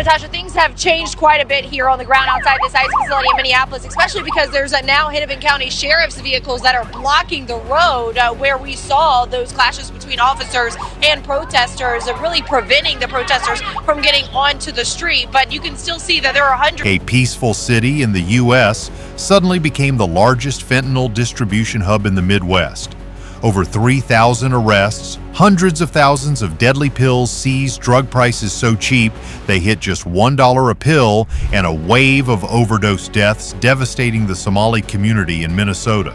Natasha, things have changed quite a bit here on the ground outside this ICE facility in Minneapolis, especially because there's now Hennepin County Sheriff's vehicles that are blocking the road where we saw those clashes between officers and protesters, really preventing the protesters from getting onto the street. But you can still see that there are hundreds. A peaceful city in the U.S. suddenly became the largest fentanyl distribution hub in the Midwest. Over 3,000 arrests, hundreds of thousands of deadly pills seized, drug prices so cheap they hit just $1 a pill, and a wave of overdose deaths devastating the Somali community in Minnesota.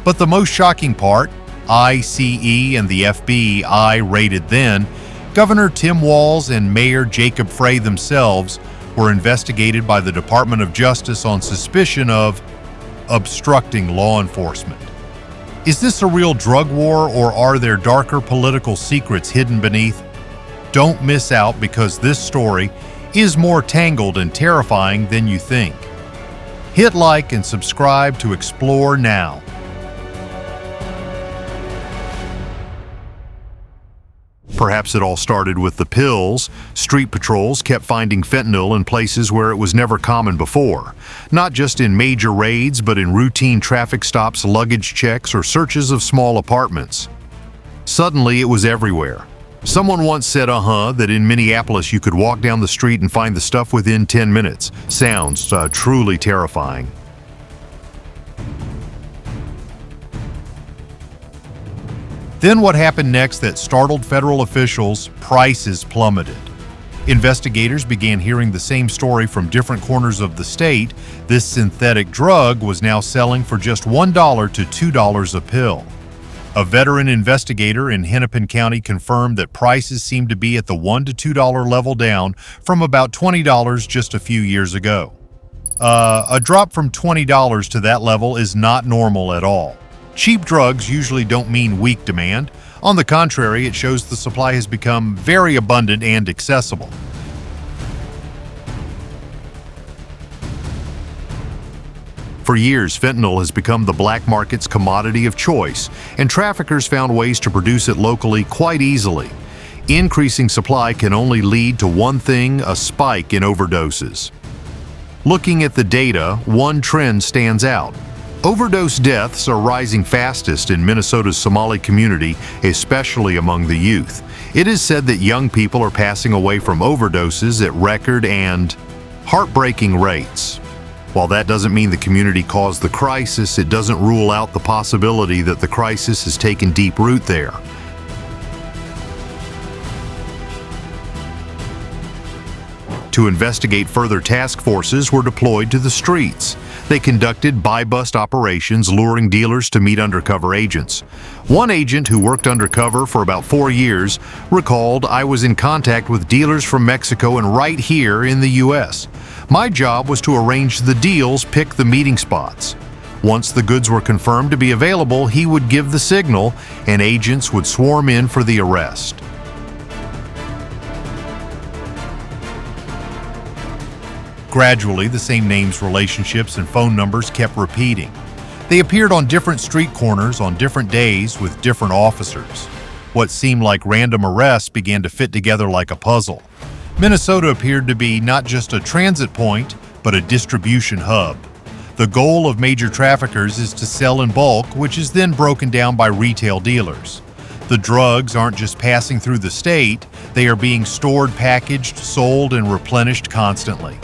But the most shocking part, ICE and the FBI raided then, Governor Tim Walz and Mayor Jacob Frey themselves were investigated by the Department of Justice on suspicion of obstructing law enforcement. Is this a real drug war, or are there darker political secrets hidden beneath? Don't miss out, because this story is more tangled and terrifying than you think. Hit like and subscribe to explore now. Perhaps it all started with the pills. Street patrols kept finding fentanyl in places where it was never common before. Not just in major raids, but in routine traffic stops, luggage checks, or searches of small apartments. Suddenly, it was everywhere. Someone once said, that in Minneapolis you could walk down the street and find the stuff within 10 minutes. Sounds truly terrifying. Then what happened next that startled federal officials? Prices plummeted. Investigators began hearing the same story from different corners of the state. This synthetic drug was now selling for just $1 to $2 a pill. A veteran investigator in Hennepin County confirmed that prices seemed to be at the $1 to $2 level, down from about $20 just a few years ago. A drop from $20 to that level is not normal at all. Cheap drugs usually don't mean weak demand. On the contrary, it shows the supply has become very abundant and accessible. For years, fentanyl has become the black market's commodity of choice, and traffickers found ways to produce it locally quite easily. Increasing supply can only lead to one thing: a spike in overdoses. Looking at the data, one trend stands out. Overdose deaths are rising fastest in Minnesota's Somali community, especially among the youth. It is said that young people are passing away from overdoses at record and heartbreaking rates. While that doesn't mean the community caused the crisis, it doesn't rule out the possibility that the crisis has taken deep root there. To investigate further, task forces were deployed to the streets. They conducted buy-bust operations, luring dealers to meet undercover agents. One agent who worked undercover for about 4 years recalled, "I was in contact with dealers from Mexico and right here in the U.S. My job was to arrange the deals, pick the meeting spots. Once the goods were confirmed to be available, he would give the signal, and agents would swarm in for the arrest." Gradually, the same names, relationships, and phone numbers kept repeating. They appeared on different street corners on different days with different officers. What seemed like random arrests began to fit together like a puzzle. Minnesota appeared to be not just a transit point, but a distribution hub. The goal of major traffickers is to sell in bulk, which is then broken down by retail dealers. The drugs aren't just passing through the state, they are being stored, packaged, sold, and replenished constantly.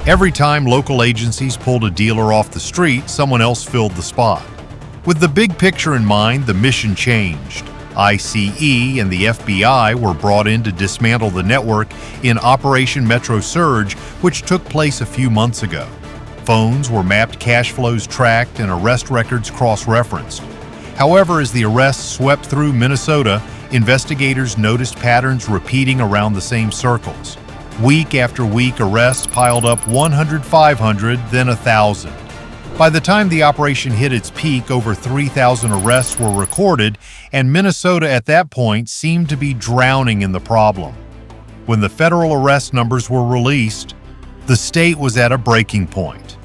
Every time local agencies pulled a dealer off the street, someone else filled the spot. With the big picture in mind, the mission changed. ICE and the FBI were brought in to dismantle the network in Operation Metro Surge, which took place a few months ago. Phones were mapped, cash flows tracked, and arrest records cross-referenced. However, as the arrests swept through Minnesota, investigators noticed patterns repeating around the same circles. Week after week, arrests piled up 100, 500, then 1,000. By the time the operation hit its peak, over 3,000 arrests were recorded, and Minnesota at that point seemed to be drowning in the problem. When the federal arrest numbers were released, the state was at a breaking point.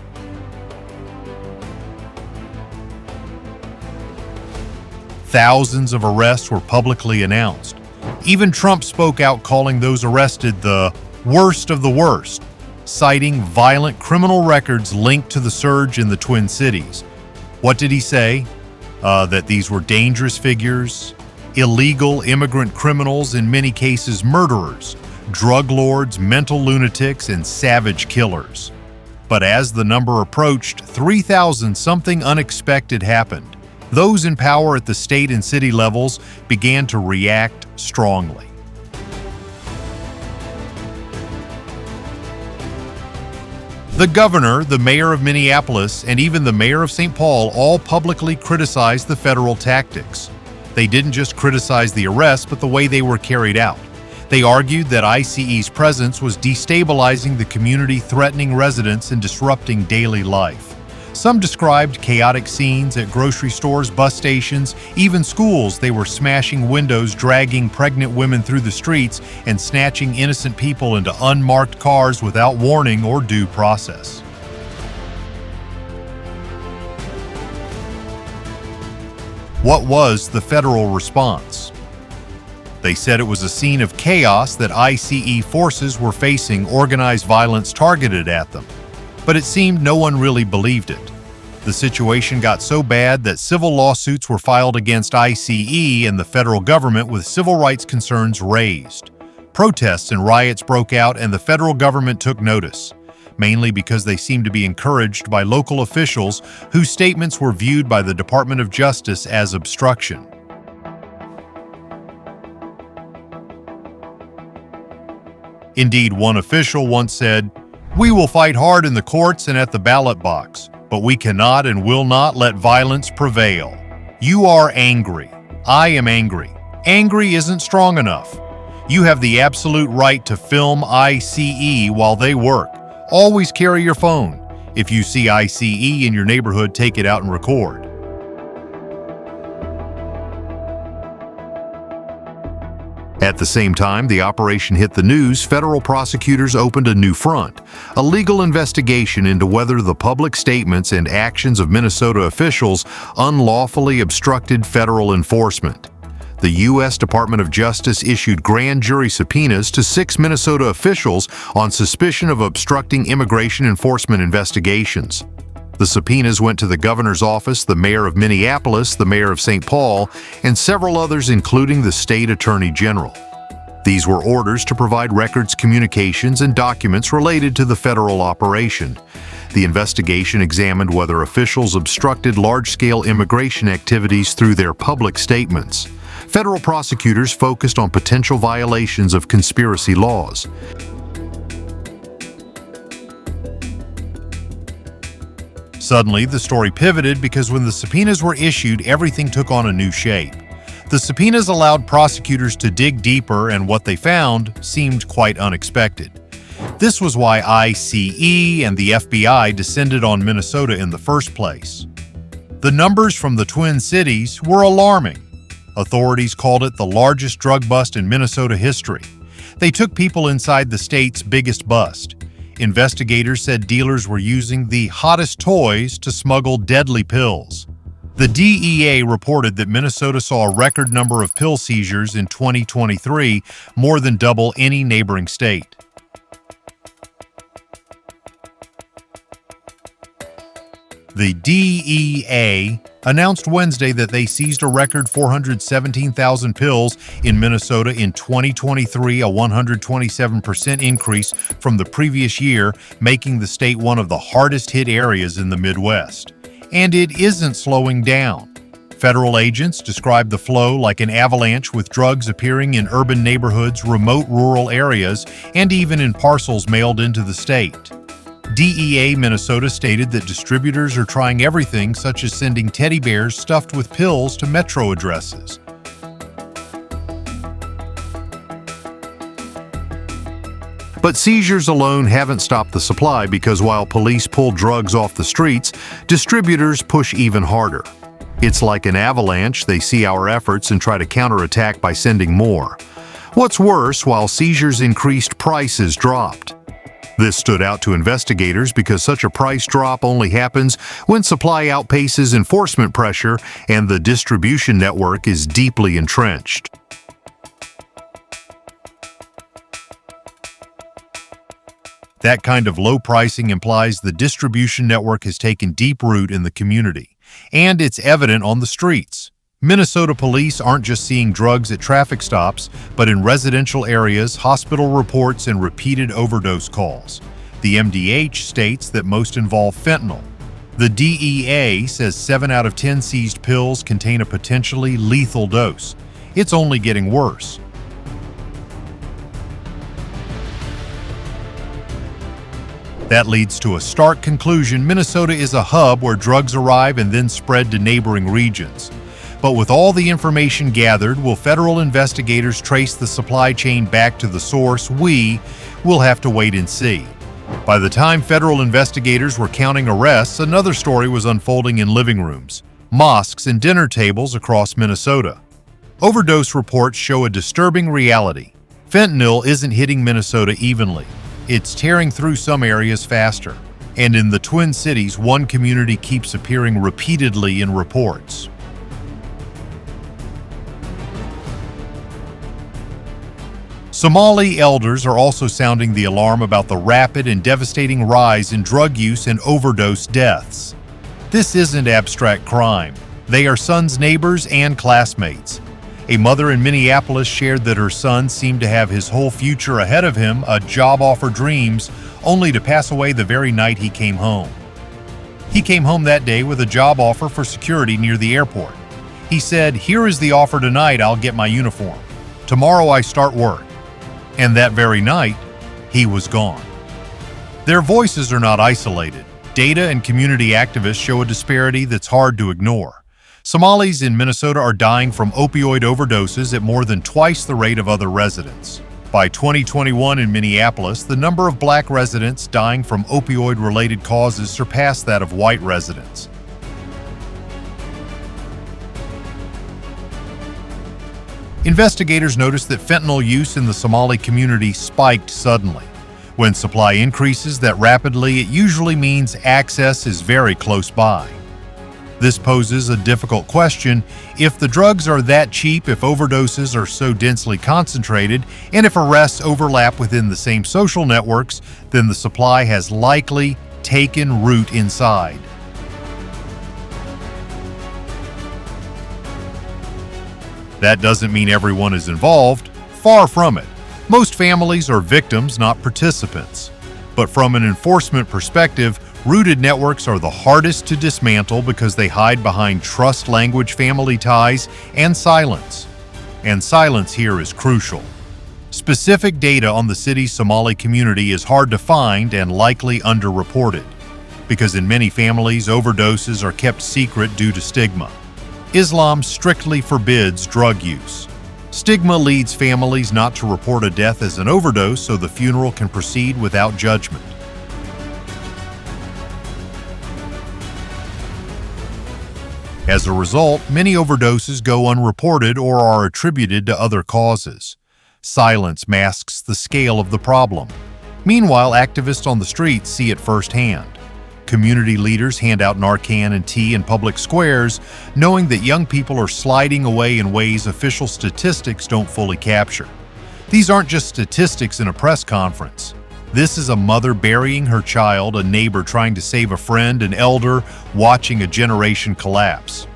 Thousands of arrests were publicly announced. Even Trump spoke out calling those arrested the worst of the worst, citing violent criminal records linked to the surge in the Twin Cities. What did he say? That these were dangerous figures, illegal immigrant criminals, in many cases murderers, drug lords, mental lunatics, and savage killers. But as the number approached 3,000, something unexpected happened. Those in power at the state and city levels began to react strongly. The governor, the mayor of Minneapolis, and even the mayor of St. Paul all publicly criticized the federal tactics. They didn't just criticize the arrests, but the way they were carried out. They argued that ICE's presence was destabilizing the community, threatening residents, and disrupting daily life. Some described chaotic scenes at grocery stores, bus stations, even schools. They were smashing windows, dragging pregnant women through the streets, and snatching innocent people into unmarked cars without warning or due process. What was the federal response? They said it was a scene of chaos that ICE forces were facing organized violence targeted at them. But it seemed no one really believed it. The situation got so bad that civil lawsuits were filed against ICE and the federal government with civil rights concerns raised. Protests and riots broke out and the federal government took notice, mainly because they seemed to be encouraged by local officials whose statements were viewed by the Department of Justice as obstruction. Indeed, one official once said, "We will fight hard in the courts and at the ballot box, but we cannot and will not let violence prevail. You are angry. I am angry. Angry isn't strong enough. You have the absolute right to film ICE while they work. Always carry your phone. If you see ICE in your neighborhood, take it out and record." At the same time the operation hit the news, federal prosecutors opened a new front, a legal investigation into whether the public statements and actions of Minnesota officials unlawfully obstructed federal enforcement. The U.S. Department of Justice issued grand jury subpoenas to 6 Minnesota officials on suspicion of obstructing immigration enforcement investigations. The subpoenas went to the governor's office, the mayor of Minneapolis, the mayor of St. Paul, and several others, including the state attorney general. These were orders to provide records, communications, and documents related to the federal operation. The investigation examined whether officials obstructed large-scale immigration activities through their public statements. Federal prosecutors focused on potential violations of conspiracy laws. Suddenly, the story pivoted because when the subpoenas were issued, everything took on a new shape. The subpoenas allowed prosecutors to dig deeper, and what they found seemed quite unexpected. This was why ICE and the FBI descended on Minnesota in the first place. The numbers from the Twin Cities were alarming. Authorities called it the largest drug bust in Minnesota history. They took people inside the state's biggest bust. Investigators said dealers were using the hottest toys to smuggle deadly pills. The DEA reported that Minnesota saw a record number of pill seizures in 2023, more than double any neighboring state. The DEA announced Wednesday that they seized a record 417,000 pills in Minnesota in 2023, a 127% increase from the previous year, making the state one of the hardest-hit areas in the Midwest. And it isn't slowing down. Federal agents described the flow like an avalanche, with drugs appearing in urban neighborhoods, remote rural areas, and even in parcels mailed into the state. DEA Minnesota stated that distributors are trying everything, such as sending teddy bears stuffed with pills to metro addresses. But seizures alone haven't stopped the supply, because while police pull drugs off the streets, distributors push even harder. It's like an avalanche. They see our efforts and try to counterattack by sending more. What's worse, while seizures increased, prices dropped. This stood out to investigators because such a price drop only happens when supply outpaces enforcement pressure and the distribution network is deeply entrenched. That kind of low pricing implies the distribution network has taken deep root in the community, and it's evident on the streets. Minnesota police aren't just seeing drugs at traffic stops, but in residential areas, hospital reports, and repeated overdose calls. The MDH states that most involve fentanyl. The DEA says 7 out of 10 seized pills contain a potentially lethal dose. It's only getting worse. That leads to a stark conclusion: Minnesota is a hub where drugs arrive and then spread to neighboring regions. But with all the information gathered, will federal investigators trace the supply chain back to the source? We will have to wait and see. By the time federal investigators were counting arrests, another story was unfolding in living rooms, mosques, and dinner tables across Minnesota. Overdose reports show a disturbing reality. Fentanyl isn't hitting Minnesota evenly. It's tearing through some areas faster. And in the Twin Cities, one community keeps appearing repeatedly in reports. Somali elders are also sounding the alarm about the rapid and devastating rise in drug use and overdose deaths. This isn't abstract crime. They are sons' neighbors and classmates. A mother in Minneapolis shared that her son seemed to have his whole future ahead of him, a job offer, dreams, only to pass away the very night he came home. He came home that day with a job offer for security near the airport. He said, "Here is the offer tonight, I'll get my uniform. Tomorrow I start work." And that very night, he was gone. Their voices are not isolated. Data and community activists show a disparity that's hard to ignore. Somalis in Minnesota are dying from opioid overdoses at more than twice the rate of other residents. By 2021 in Minneapolis, the number of black residents dying from opioid-related causes surpassed that of white residents. Investigators noticed that fentanyl use in the Somali community spiked suddenly. When supply increases that rapidly, it usually means access is very close by. This poses a difficult question: if the drugs are that cheap, if overdoses are so densely concentrated, and if arrests overlap within the same social networks, then the supply has likely taken root inside. That doesn't mean everyone is involved. Far from it. Most families are victims, not participants. But from an enforcement perspective, rooted networks are the hardest to dismantle because they hide behind trust language, family ties, and silence. And silence here is crucial. Specific data on the city's Somali community is hard to find and likely underreported, because in many families, overdoses are kept secret due to stigma. Islam strictly forbids drug use. Stigma leads families not to report a death as an overdose so the funeral can proceed without judgment. As a result, many overdoses go unreported or are attributed to other causes. Silence masks the scale of the problem. Meanwhile, activists on the streets see it firsthand. Community leaders hand out Narcan and tea in public squares, knowing that young people are sliding away in ways official statistics don't fully capture. These aren't just statistics in a press conference. This is a mother burying her child, a neighbor trying to save a friend, an elder watching a generation collapse.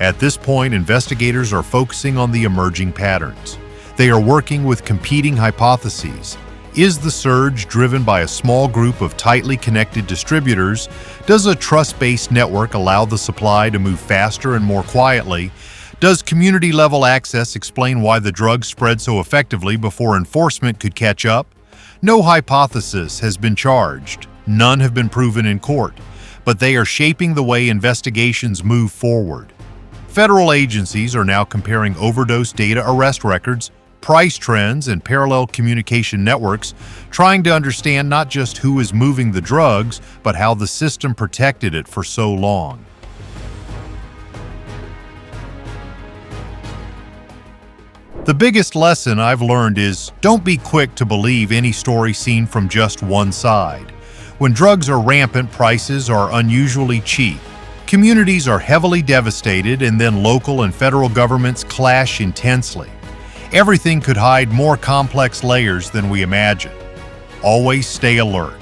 At this point, investigators are focusing on the emerging patterns. They are working with competing hypotheses. Is the surge driven by a small group of tightly connected distributors? Does a trust-based network allow the supply to move faster and more quietly? Does community-level access explain why the drugs spread so effectively before enforcement could catch up? No hypothesis has been charged. None have been proven in court, but they are shaping the way investigations move forward. Federal agencies are now comparing overdose data, arrest records, price trends, and parallel communication networks, trying to understand not just who is moving the drugs, but how the system protected it for so long. The biggest lesson I've learned is don't be quick to believe any story seen from just one side. When drugs are rampant, prices are unusually cheap. Communities are heavily devastated, and then local and federal governments clash intensely. Everything could hide more complex layers than we imagine. Always stay alert.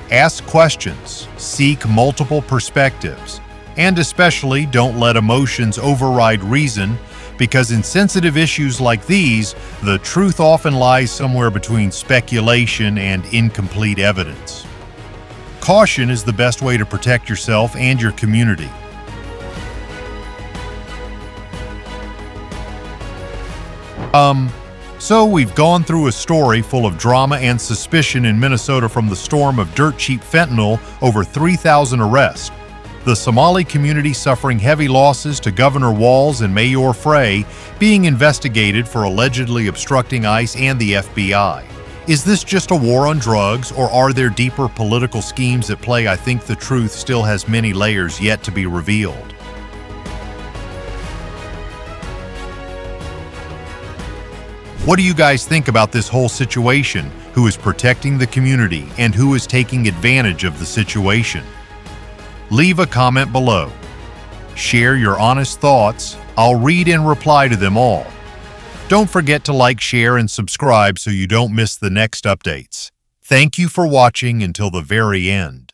Ask questions, seek multiple perspectives, and especially don't let emotions override reason, because in sensitive issues like these, the truth often lies somewhere between speculation and incomplete evidence. Caution is the best way to protect yourself and your community. So we've gone through a story full of drama and suspicion in Minnesota, from the storm of dirt-cheap fentanyl, over 3,000 arrests, the Somali community suffering heavy losses, to Governor Walz and Mayor Frey being investigated for allegedly obstructing ICE and the FBI. Is this just a war on drugs, or are there deeper political schemes at play? I think the truth still has many layers yet to be revealed. What do you guys think about this whole situation? Who is protecting the community and who is taking advantage of the situation? Leave a comment below. Share your honest thoughts. I'll read and reply to them all. Don't forget to like, share, and subscribe so you don't miss the next updates. Thank you for watching until the very end.